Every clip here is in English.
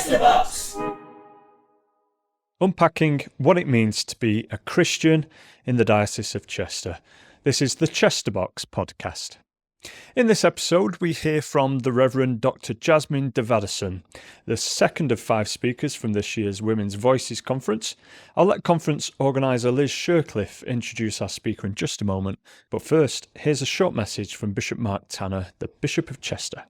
Chester Box. Unpacking what it means to be a Christian in the Diocese of Chester. This is the Chester Box podcast. In this episode, we hear from the Revd Dr Jasmine Devadason, the second of 5 speakers from this year's Women's Voices Conference. I'll let conference organiser Liz Shercliffe introduce our speaker in just a moment, but first, here's a short message from Bishop Mark Tanner, the Bishop of Chester.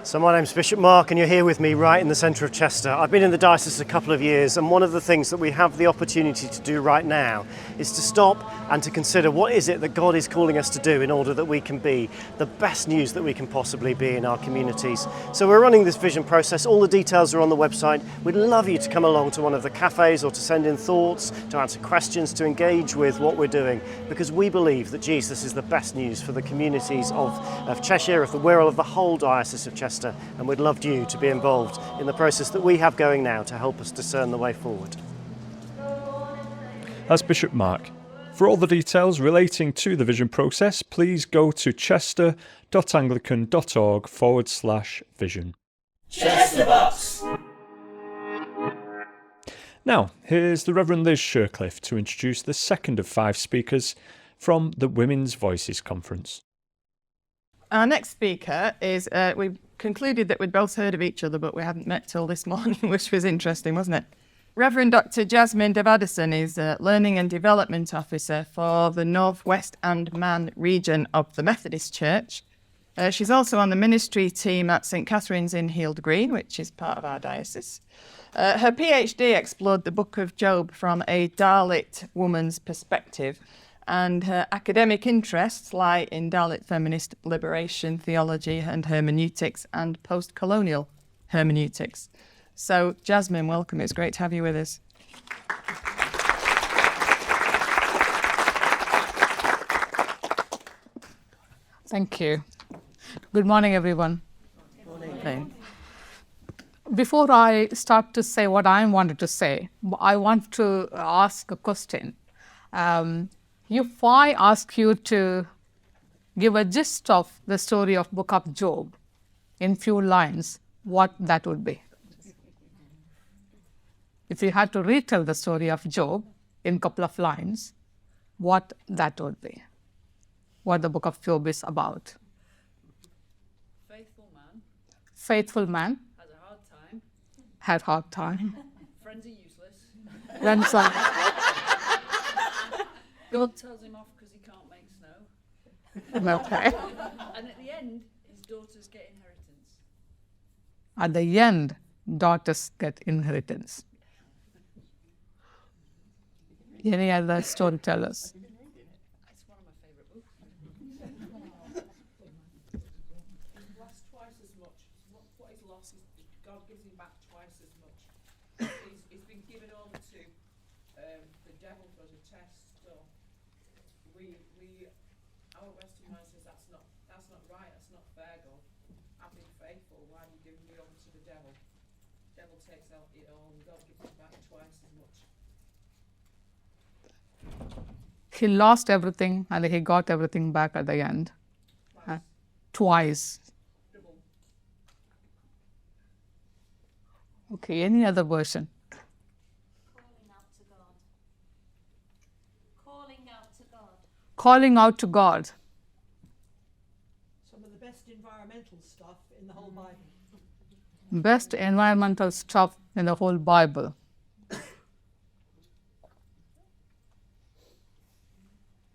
So my name's Bishop Mark and you're here with me right in the centre of Chester. I've been in the diocese a couple of years, and one of the things that we have the opportunity to do right now is to stop and to consider what is it that God is calling us to do in order that we can be the best news that we can possibly be in our communities. So we're running this vision process. All the details are on the website. We'd love you to come along to one of the cafes or to send in thoughts, to answer questions, to engage with what we're doing, because we believe that Jesus is the best news for the communities of Cheshire, of the Wirral, of the whole Diocese of Chester. And we'd love you to be involved in the process that we have going now to help us discern the way forward. That's Bishop Mark. For all the details relating to the vision process, please go to chester.anglican.org/vision. Chester Box. Now, here's the Reverend Liz Shercliffe to introduce the second of 5 speakers from the Women's Voices Conference. Our next speaker is, we've concluded that we'd both heard of each other, but we hadn't met till this morning, which was interesting, wasn't it? Revd Dr Jasmine Devadason is a Learning and Development Officer for the North West and Man region of the Methodist Church. She's also on the ministry team at St Catherine's in Heald Green, which is part of our diocese. Her PhD explored the Book of Job from a Dalit woman's perspective, and her academic interests lie in Dalit Feminist liberation theology and hermeneutics and post-colonial hermeneutics. So, Jasmine, welcome. It's great to have you with us. Thank you. Good morning, everyone. Good morning. Before I start to say what I wanted to say, I want to ask a question. If I ask you to give a gist of the story of Book of Job in few lines, what that would be? If you had to retell the story of Job in a couple of lines, what that would be? What the Book of Job is about? Faithful man. Had hard time. Friends are useless. Friends are God tells him off because he can't make snow. okay. And at the end, his daughters get inheritance. At the end, daughters get inheritance. Any other storytellers? It's one of my favourite books. He lost twice as much. What he's lost, God gives him back twice as much. He's been given over to the devil as a test. So our Western mind says that's not right. That's not fair, God. I've been faithful. Why are you giving me over to the devil? The devil takes out it all, and God gives it back twice as much. He lost everything and he got everything back at the end. Twice. Double. Okay, any other version? Calling out to God. Calling out to God. Calling out to God. Some of the best environmental stuff in the whole Bible. Best environmental stuff in the whole Bible.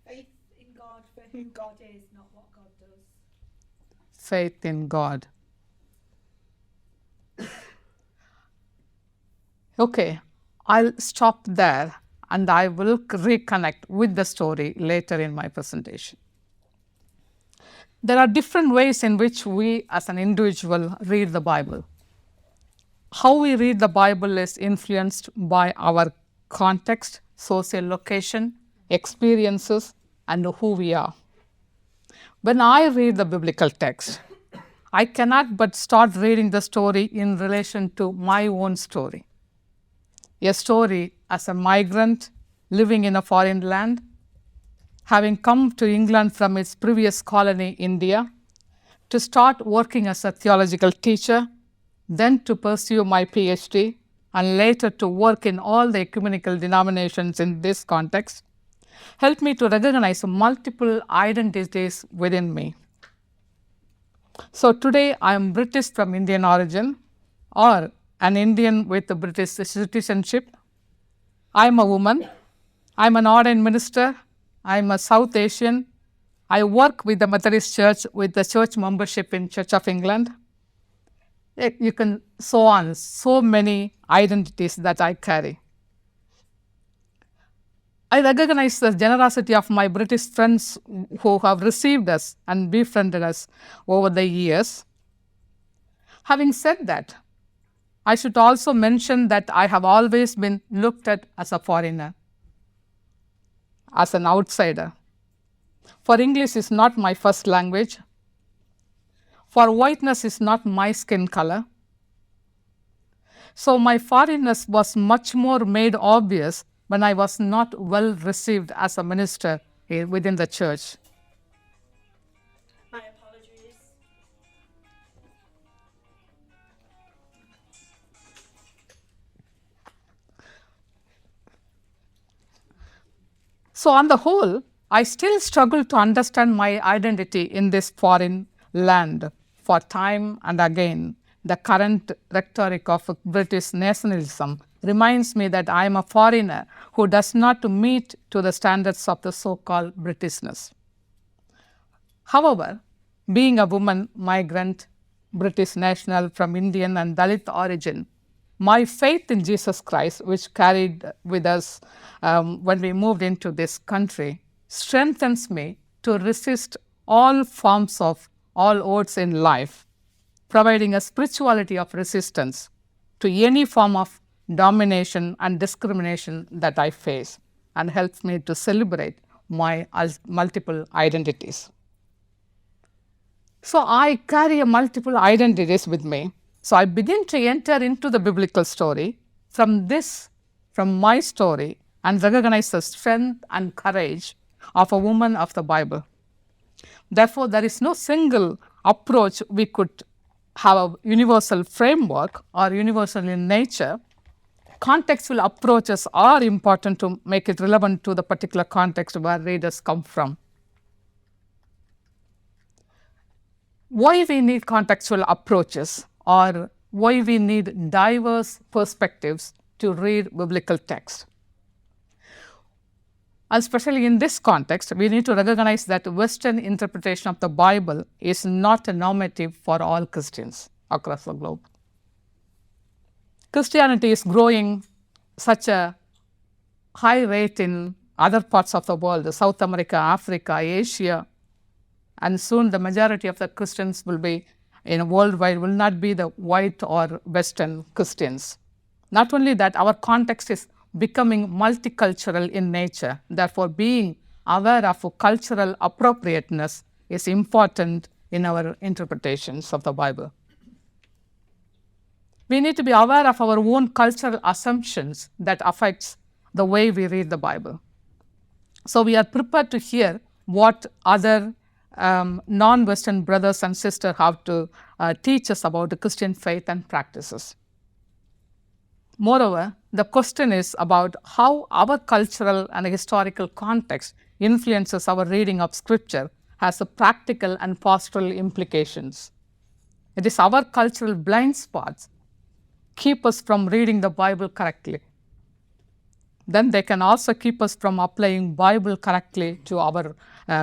Faith in God for who God is, not what God does. Faith in God. Okay, I'll stop there and I will reconnect with the story later in my presentation. There are different ways in which we as an individual read the Bible. How we read the Bible is influenced by our context, social location, experiences, and who we are. When I read the biblical text, I cannot but start reading the story in relation to my own story. A story as a migrant living in a foreign land, having come to England from its previous colony, India, to start working as a theological teacher, then to pursue my PhD, and later to work in all the ecumenical denominations in this context, helped me to recognize multiple identities within me. So today I am British from Indian origin, or an Indian with a British citizenship. I am a woman. I am an ordained minister. I am a South Asian. I work with the Methodist Church with the church membership in Church of England. You can so on, so many identities that I carry. I recognize the generosity of my British friends who have received us and befriended us over the years. Having said that, I should also mention that I have always been looked at as a foreigner, as an outsider. For English is not my first language. For whiteness is not my skin color. So my foreignness was much more made obvious when I was not well received as a minister within the church. My apologies. So on the whole, I still struggle to understand my identity in this foreign land. For time and again, the current rhetoric of British nationalism reminds me that I am a foreigner who does not meet to the standards of the so-called Britishness. However, being a woman, migrant, British national from Indian and Dalit origin, my faith in Jesus Christ, which carried with us when we moved into this country, strengthens me to resist all forms of all odds in life, providing a spirituality of resistance to any form of domination and discrimination that I face, and helps me to celebrate my multiple identities. So I carry multiple identities with me. So I begin to enter into the biblical story from my story, and recognize the strength and courage of a woman of the Bible. Therefore, there is no single approach we could have a universal framework or universal in nature. Contextual approaches are important to make it relevant to the particular context where readers come from. Why we need contextual approaches, or why we need diverse perspectives to read biblical text? Especially in this context, we need to recognize that Western interpretation of the Bible is not a normative for all Christians across the globe. Christianity is growing such a high rate in other parts of the world, South America, Africa, Asia, and soon the majority of the Christians will be worldwide will not be the white or Western Christians. Not only that, our context is becoming multicultural in nature. Therefore, being aware of cultural appropriateness is important in our interpretations of the Bible. We need to be aware of our own cultural assumptions that affects the way we read the Bible. So we are prepared to hear what other non-Western brothers and sisters have to teach us about the Christian faith and practices. Moreover, the question is about how our cultural and historical context influences our reading of Scripture has a practical and pastoral implications. It is our cultural blind spots keep us from reading the Bible correctly. Then they can also keep us from applying Bible correctly to our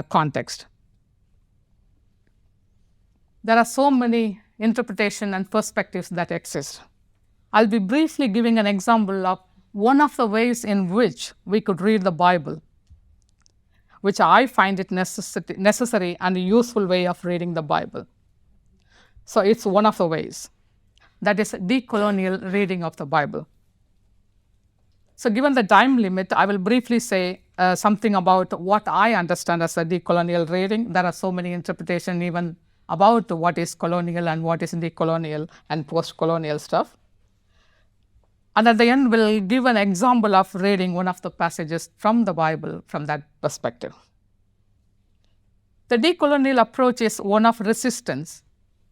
context. There are so many interpretations and perspectives that exist. I'll be briefly giving an example of one of the ways in which we could read the Bible, which I find it necessary and a useful way of reading the Bible. So it's one of the ways. That is decolonial reading of the Bible. So given the time limit, I will briefly say something about what I understand as a decolonial reading. There are so many interpretations even about what is colonial and what is decolonial and post-colonial stuff. And at the end, we'll give an example of reading one of the passages from the Bible from that perspective. The decolonial approach is one of resistance,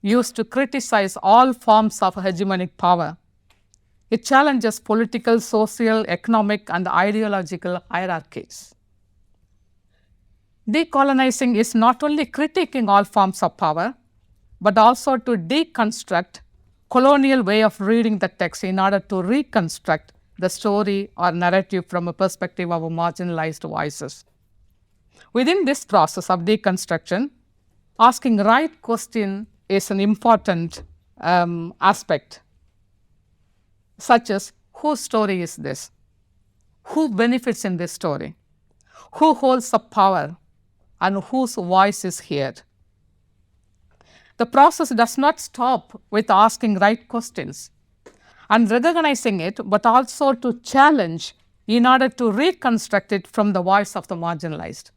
used to criticize all forms of hegemonic power. It challenges political, social, economic, and ideological hierarchies. Decolonizing is not only critiquing all forms of power, but also to deconstruct colonial way of reading the text in order to reconstruct the story or narrative from a perspective of marginalized voices. Within this process of deconstruction, asking right question is an important aspect, such as whose story is this? Who benefits in this story? Who holds the power? And whose voice is heard? The process does not stop with asking right questions and recognizing it, but also to challenge in order to reconstruct it from the voice of the marginalized.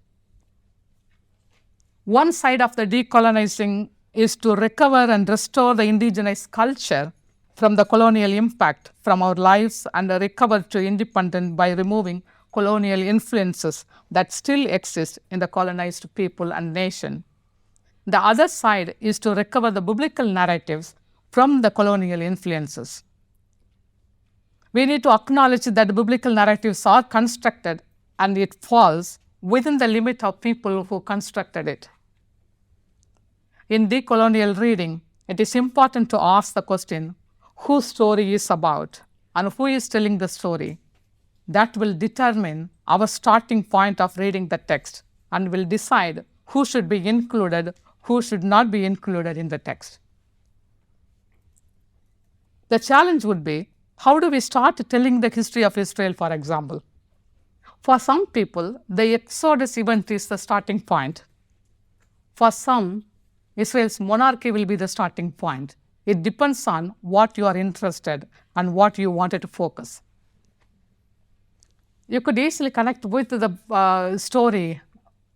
One side of the decolonizing is to recover and restore the indigenous culture from the colonial impact from our lives and recover to independence by removing colonial influences that still exist in the colonized people and nation. The other side is to recover the biblical narratives from the colonial influences. We need to acknowledge that the biblical narratives are constructed and it falls within the limit of people who constructed it. In decolonial reading, it is important to ask the question, whose story is about and who is telling the story? That will determine our starting point of reading the text and will decide who should be included, who should not be included in the text. The challenge would be, how do we start telling the history of Israel, for example? For some people, the Exodus event is the starting point. For some, Israel's monarchy will be the starting point. It depends on what you are interested and what you wanted to focus. You could easily connect with the story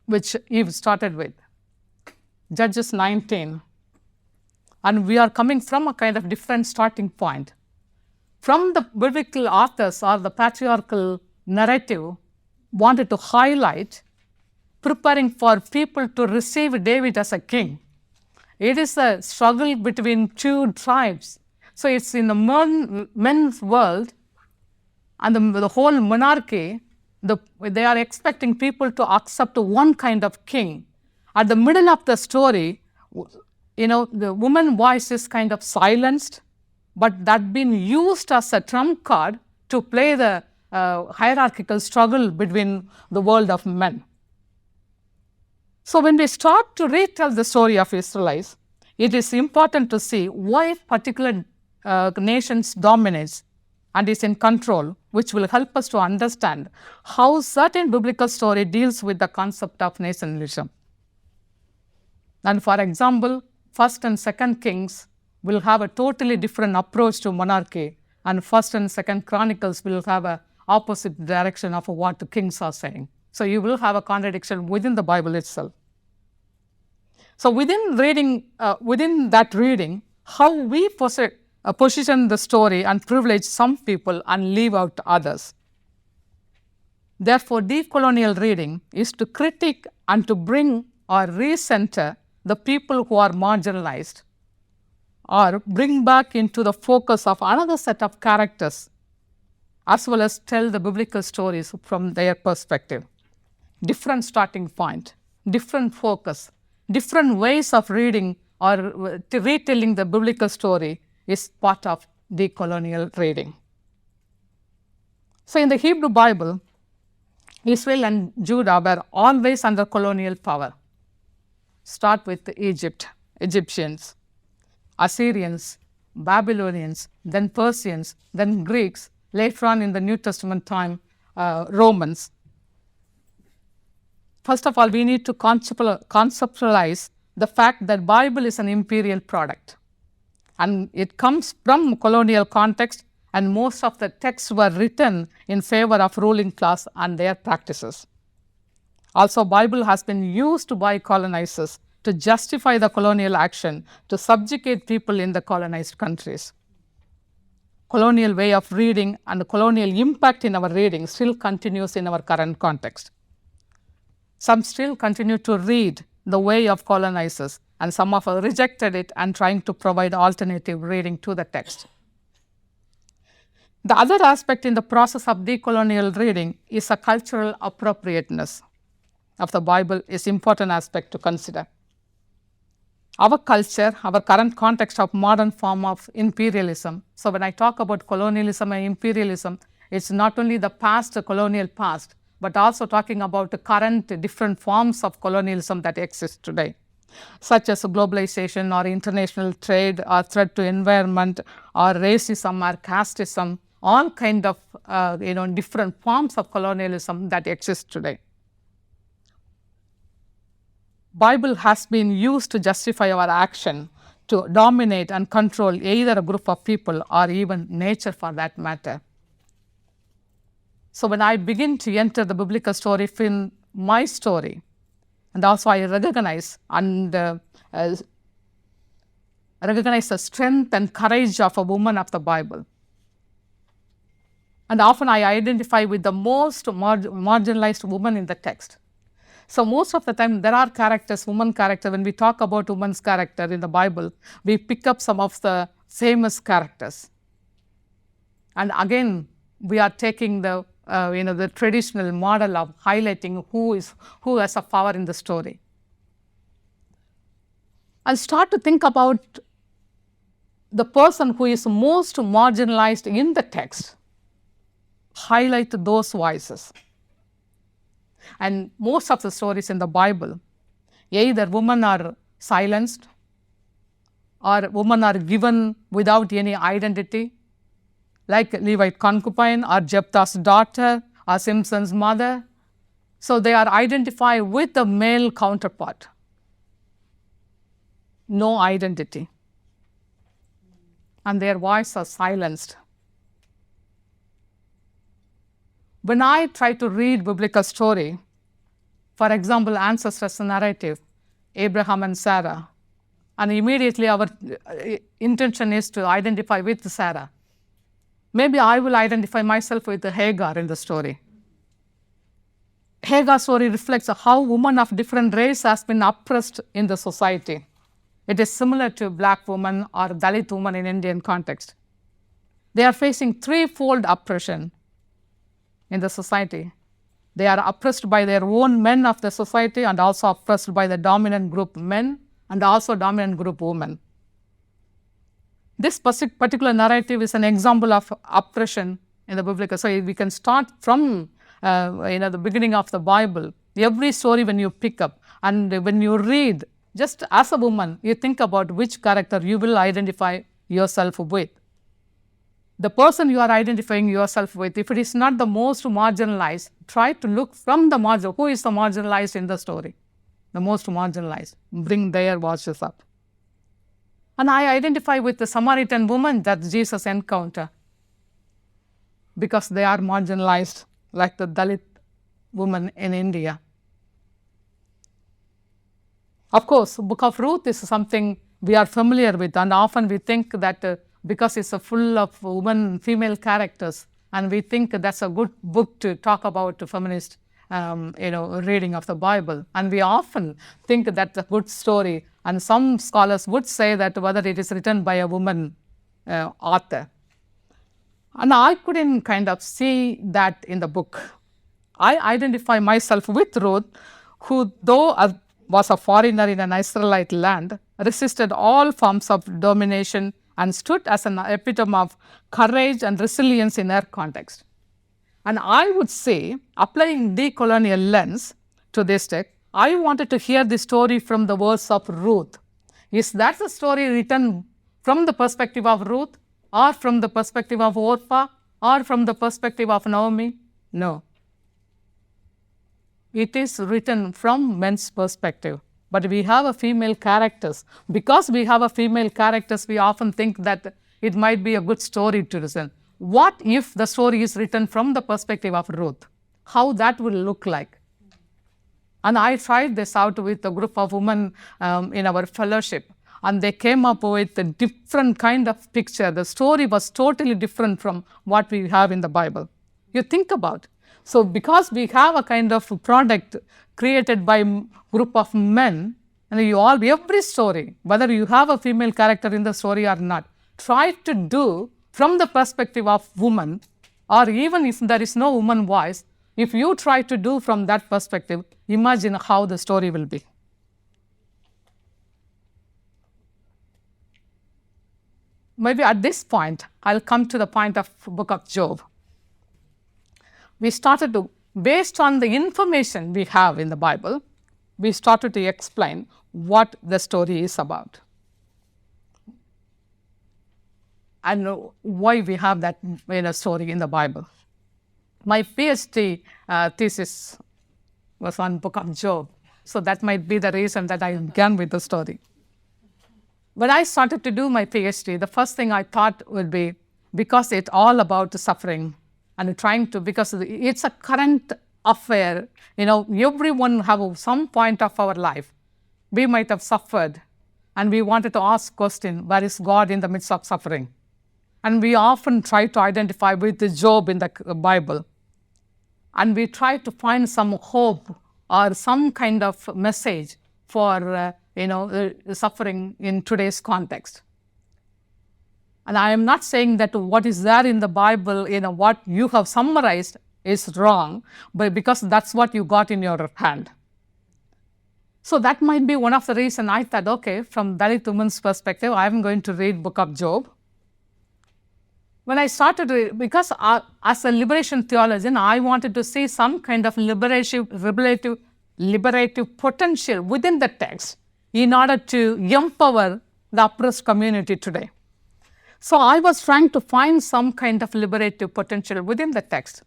which Eve started with, Judges 19. And we are coming from a kind of different starting point. From the biblical authors or the patriarchal narrative wanted to highlight preparing for people to receive David as a king. It is a struggle between two tribes. So it's in the men's world and the whole monarchy, they are expecting people to accept one kind of king. At the middle of the story, the woman voice is kind of silenced, but that been used as a trump card to play the hierarchical struggle between the world of men. So when we start to retell the story of Israelites, it is important to see why particular nations dominates and is in control, which will help us to understand how certain biblical story deals with the concept of nationalism. And for example, 1st and 2nd Kings will have a totally different approach to monarchy, and 1st and 2nd Chronicles will have an opposite direction of what the kings are saying. So you will have a contradiction within the Bible itself. So within that reading, how we position the story and privilege some people and leave out others. Therefore, decolonial reading is to critique and to bring or recenter the people who are marginalized, or bring back into the focus of another set of characters, as well as tell the biblical stories from their perspective. Different starting point, different focus, different ways of reading or retelling the biblical story is part of decolonial reading. So in the Hebrew Bible, Israel and Judah were always under colonial power. Start with Egyptians, Assyrians, Babylonians, then Persians, then Greeks, later on in the New Testament time, Romans. First of all, we need to conceptualize the fact that Bible is an imperial product. And it comes from colonial context, and most of the texts were written in favor of ruling class and their practices. Also, Bible has been used by colonizers to justify the colonial action to subjugate people in the colonized countries. Colonial way of reading and the colonial impact in our reading still continues in our current context. Some still continue to read the way of colonizers, and some of us rejected it and trying to provide alternative reading to the text. The other aspect in the process of decolonial reading is a cultural appropriateness of the Bible is important aspect to consider. Our culture, our current context of modern form of imperialism. So when I talk about colonialism and imperialism, it's not only the past, the colonial past, but also talking about the current different forms of colonialism that exist today, such as globalization or international trade or threat to environment or racism or casteism, all kind of different forms of colonialism that exist today. Bible has been used to justify our action to dominate and control either a group of people or even nature for that matter. So when I begin to enter the biblical story in my story, and also I recognize the strength and courage of a woman of the Bible. And often I identify with the most marginalized woman in the text. So most of the time there are characters, woman character. When we talk about woman's character in the Bible, we pick up some of the famous characters. And again, we are taking the traditional model of highlighting who has a power in the story. And start to think about the person who is most marginalized in the text. Highlight those voices. And most of the stories in the Bible, either women are silenced or women are given without any identity, like Levite concubine or Jephthah's daughter or Simpson's mother. So they are identified with the male counterpart. No identity. And their voices are silenced. When I try to read biblical story, for example, ancestors narrative, Abraham and Sarah, and immediately our intention is to identify with Sarah. Maybe I will identify myself with Hagar in the story. Hagar's story reflects how women of different race has been oppressed in the society. It is similar to black woman or Dalit woman in Indian context. They are facing threefold oppression in the society. They are oppressed by their own men of the society and also oppressed by the dominant group men and also dominant group women. This particular narrative is an example of oppression in the biblical. So we can start from the beginning of the Bible. Every story when you pick up and when you read, just as a woman, you think about which character you will identify yourself with. The person you are identifying yourself with, if it is not the most marginalized, try to look from the margin. Who is the marginalized in the story? The most marginalized. Bring their voices up. And I identify with the Samaritan woman that Jesus encountered because they are marginalized like the Dalit woman in India. Of course, Book of Ruth is something we are familiar with, and often we think that because it's full of female characters, and we think that's a good book to talk about feminist reading of the Bible. And we often think that's a good story. And some scholars would say that whether it is written by a woman author. And I couldn't kind of see that in the book. I identify myself with Ruth, who though was a foreigner in an Israelite land, resisted all forms of domination and stood as an epitome of courage and resilience in her context. And I would say, applying decolonial lens to this text, I wanted to hear the story from the words of Ruth. Is that the story written from the perspective of Ruth, or from the perspective of Orpah, or from the perspective of Naomi? No. It is written from men's perspective. But we have a female characters. Because we have a female characters, we often think that it might be a good story to listen. What if the story is written from the perspective of Ruth? How that will look like? And I tried this out with a group of women in our fellowship. And they came up with a different kind of picture. The story was totally different from what we have in the Bible. You think about. So because we have a kind of product created by group of men, and every story, whether you have a female character in the story or not, try to do from the perspective of woman, or even if there is no woman voice, if you try to do from that perspective, imagine how the story will be. Maybe at this point, I'll come to the point of book of Job. We started to, based on the information we have in the Bible, we started to explain what the story is about and why we have that story in the Bible. My PhD thesis was on book of Job, so that might be the reason that I began with the story. When I started to do my PhD, the first thing I thought would be, because it's all about the suffering and trying to, because it's a current affair, everyone have some point of our life, we might have suffered, and we wanted to ask question, where is God in the midst of suffering? And we often try to identify with the Job in the Bible, and we try to find some hope or some kind of message for suffering in today's context. And I am not saying that what is there in the Bible, what you have summarized is wrong, but because that's what you got in your hand. So that might be one of the reasons I thought, okay, from Dalit women's perspective, I am going to read book of Job. When I started to read, because as a liberation theologian, I wanted to see some kind of liberative potential within the text in order to empower the oppressed community today. So I was trying to find some kind of liberative potential within the text.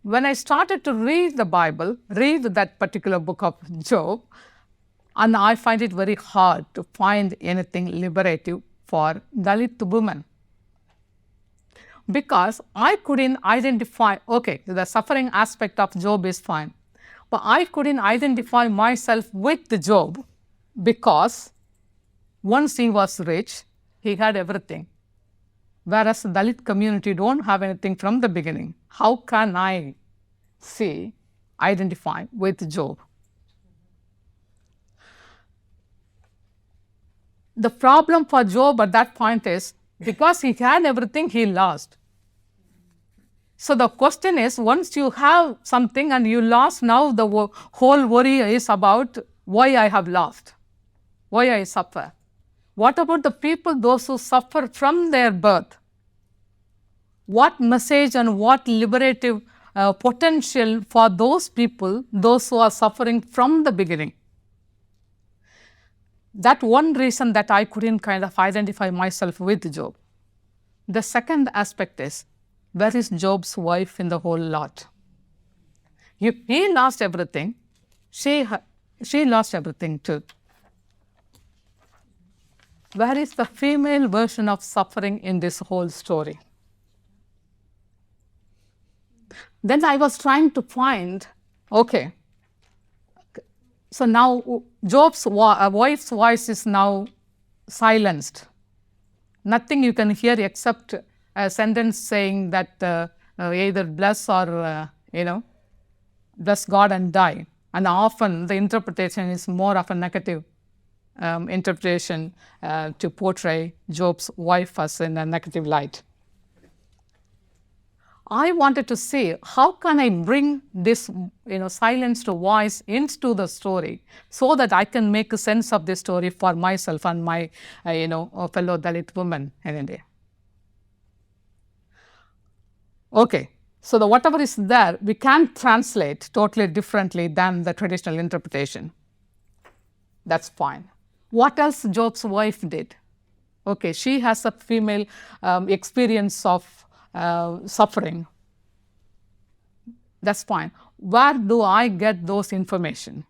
When I started to read the Bible, read that particular book of Job, and I find it very hard to find anything liberative for Dalit women. Because I couldn't identify, okay, the suffering aspect of Job is fine, but I couldn't identify myself with the Job because once he was rich, he had everything. Whereas the Dalit community don't have anything from the beginning. How can I identify with Job? The problem for Job at that point is, because he had everything, he lost. So the question is, once you have something and you lost, now the whole worry is about why I have lost, why I suffer. What about the people, those who suffer from their birth? What message and what liberative potential for those people, those who are suffering from the beginning? That one reason that I couldn't kind of identify myself with Job. The second aspect is, where is Job's wife in the whole lot? If he lost everything, she lost everything too. Where is the female version of suffering in this whole story? Then I was trying to find, okay, so now Job's wife's voice is now silenced. Nothing you can hear except a sentence saying that either bless or, bless God and die. And often the interpretation is more of a negative interpretation to portray Job's wife as in a negative light. I wanted to see how can I bring this silenced voice into the story so that I can make a sense of this story for myself and my fellow Dalit women in India. Okay, so the whatever is there, we can translate totally differently than the traditional interpretation. That's fine. What else Job's wife did? Okay, she has a female experience of suffering. That's fine. Where do I get those information?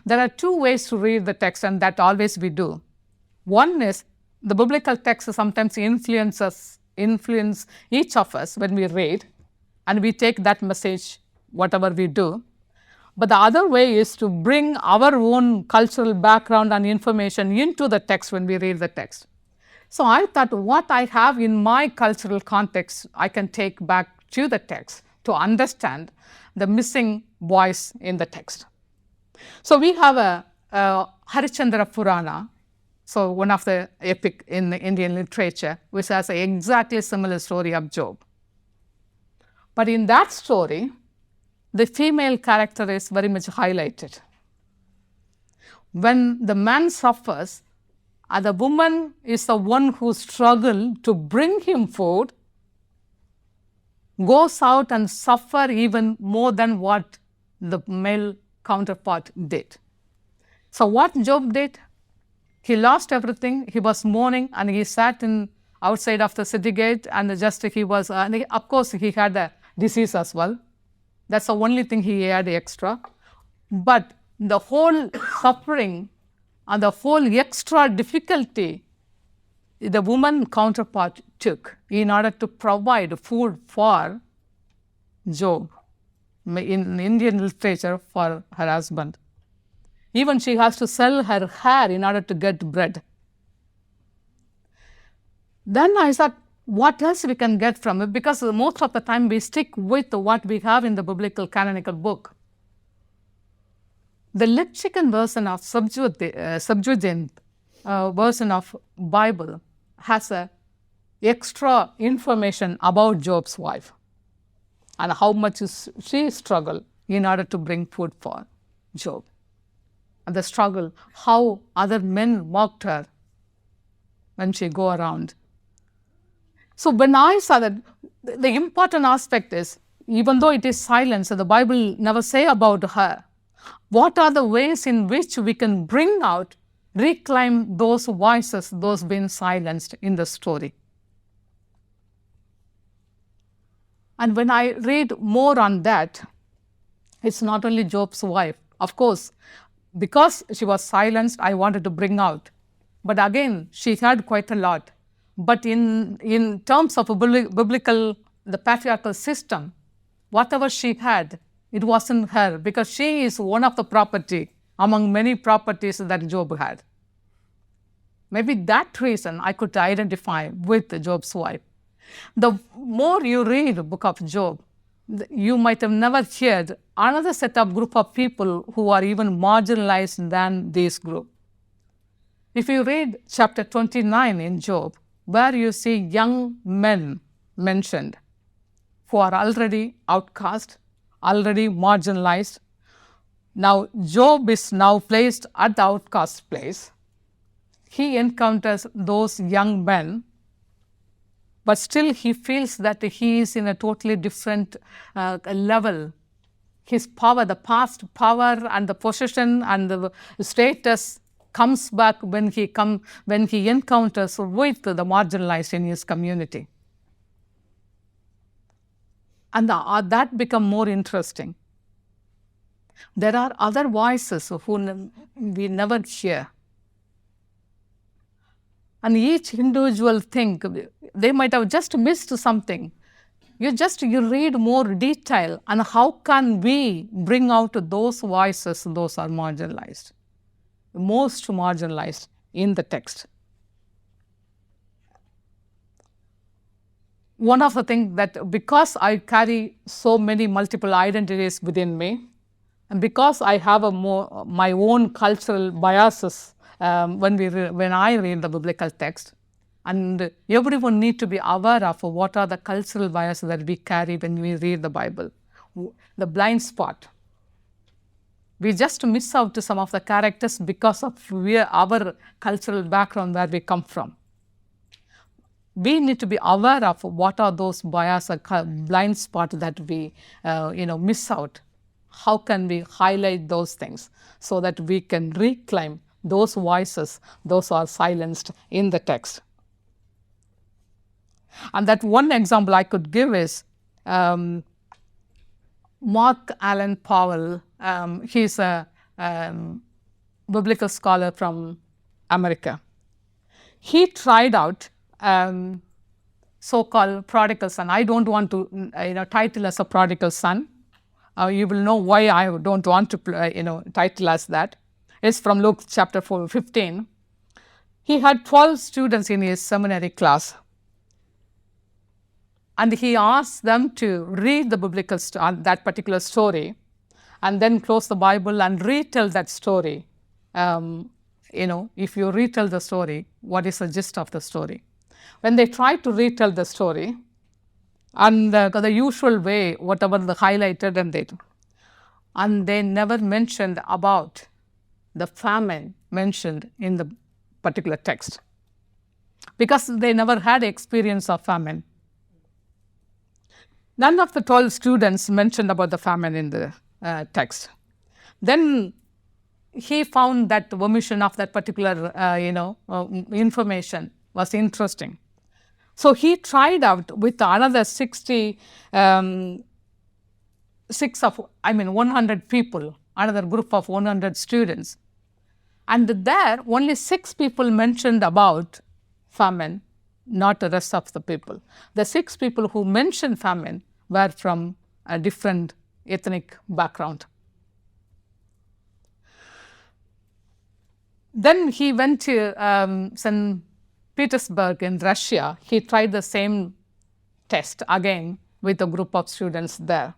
There are two ways to read the text, and that always we do. One is the biblical text sometimes influence each of us when we read, and we take that message, whatever we do. But the other way is to bring our own cultural background and information into the text when we read the text. So I thought what I have in my cultural context, I can take back to the text to understand the missing voice in the text. So we have a Harishchandra Purana, so one of the epic in the Indian literature, which has an exactly similar story of Job. But in that story, the female character is very much highlighted. When the man suffers, the woman is the one who struggled to bring him food, goes out and suffer even more than what the male counterpart did. So what Job did, he lost everything, he was mourning, and he sat outside of the city gate, and of course he had a disease as well. That's the only thing he had extra. But the whole suffering and the whole extra difficulty the woman counterpart took in order to provide food for Job, in Indian literature, for her husband. Even she has to sell her hair in order to get bread. Then I thought, what else we can get from it? Because most of the time we stick with what we have in the biblical canonical book. The lexical version of Septuagint version of Bible has a extra information about Job's wife and how much she struggled in order to bring food for Job. And the struggle, how other men mocked her when she go around. So when I saw that, the important aspect is, even though it is silence, the Bible never say about her, what are the ways in which we can bring out, reclaim those voices, those been silenced in the story? And when I read more on that, it's not only Job's wife. Of course, because she was silenced, I wanted to bring out. But again, she had quite a lot. But in terms of a biblical, the patriarchal system, whatever she had, it wasn't her, because she is one of the property among many properties that Job had. Maybe that reason I could identify with Job's wife. The more you read the book of Job, you might have never heard another set of group of people who are even marginalized than this group. If you read chapter 29 in Job, where you see young men mentioned who are already outcast, already marginalized. Now, Job is now placed at the outcast place. He encounters those young men, but still he feels that he is in a totally different level. His power, the past power and the position and the status comes back when he encounters with the marginalized in his community. And that become more interesting. There are other voices who we never hear. And each individual thing, they might have just missed something. You read more detail, and how can we bring out those voices, those are marginalized, most marginalized in the text. One of the things that, because I carry so many multiple identities within me, and because I have my own cultural biases when I read the biblical text, and everyone needs to be aware of what are the cultural biases that we carry when we read the Bible. The blind spot. We just miss out to some of the characters because of our cultural background where we come from. We need to be aware of what are those biases, blind spots that we miss out. How can we highlight those things so that we can reclaim those voices, those are silenced in the text? And that one example I could give is Mark Allen Powell. He's a biblical scholar from America. He tried out so-called prodigal son. I don't want to title as a prodigal son. You will know why I don't want to title as that. It's from Luke chapter 15. He had 12 students in his seminary class. And he asked them to read the biblical that particular story. and then close the Bible and retell that story. If you retell the story, what is the gist of the story? When they try to retell the story, and the usual way, whatever the highlighted and they never mentioned about the famine mentioned in the particular text, because they never had experience of famine. None of the 12 students mentioned about the famine in the text. Then he found that the omission of that particular information was interesting. So he tried out with another 100 people, another group of 100 students. And there, only 6 people mentioned about famine, not the rest of the people. The 6 people who mentioned famine were from a different ethnic background. Then he went to St. Petersburg in Russia. He tried the same test again with a group of students there.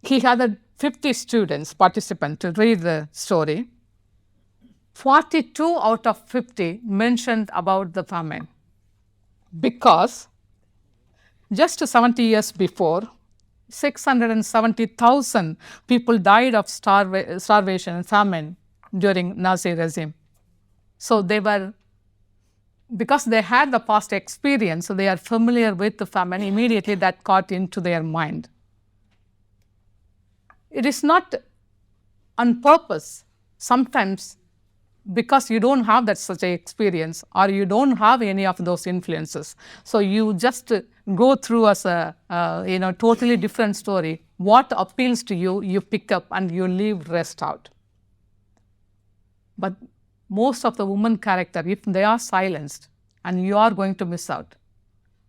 He had 50 students, participants, to read the story. 42 out of 50 mentioned about the famine, because just 70 years before, 670,000 people died of starvation and famine during Nazi regime. So because they had the past experience, so they are familiar with the famine, immediately that got into their mind. It is not on purpose. Sometimes because you don't have that such an experience, or you don't have any of those influences, so you just go through as a totally different story. What appeals to you, you pick up and you leave rest out. But most of the woman character, if they are silenced, and you are going to miss out.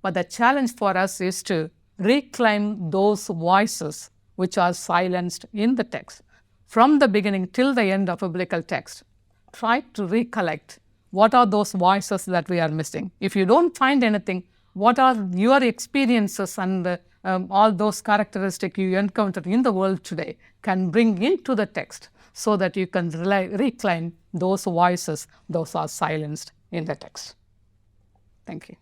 But the challenge for us is to reclaim those voices which are silenced in the text. From the beginning till the end of a biblical text, try to recollect what are those voices that we are missing. If you don't find anything, what are your experiences and all those characteristics you encounter in the world today can bring into the text, so that you can reclaim those voices, those are silenced in the text. Thank you.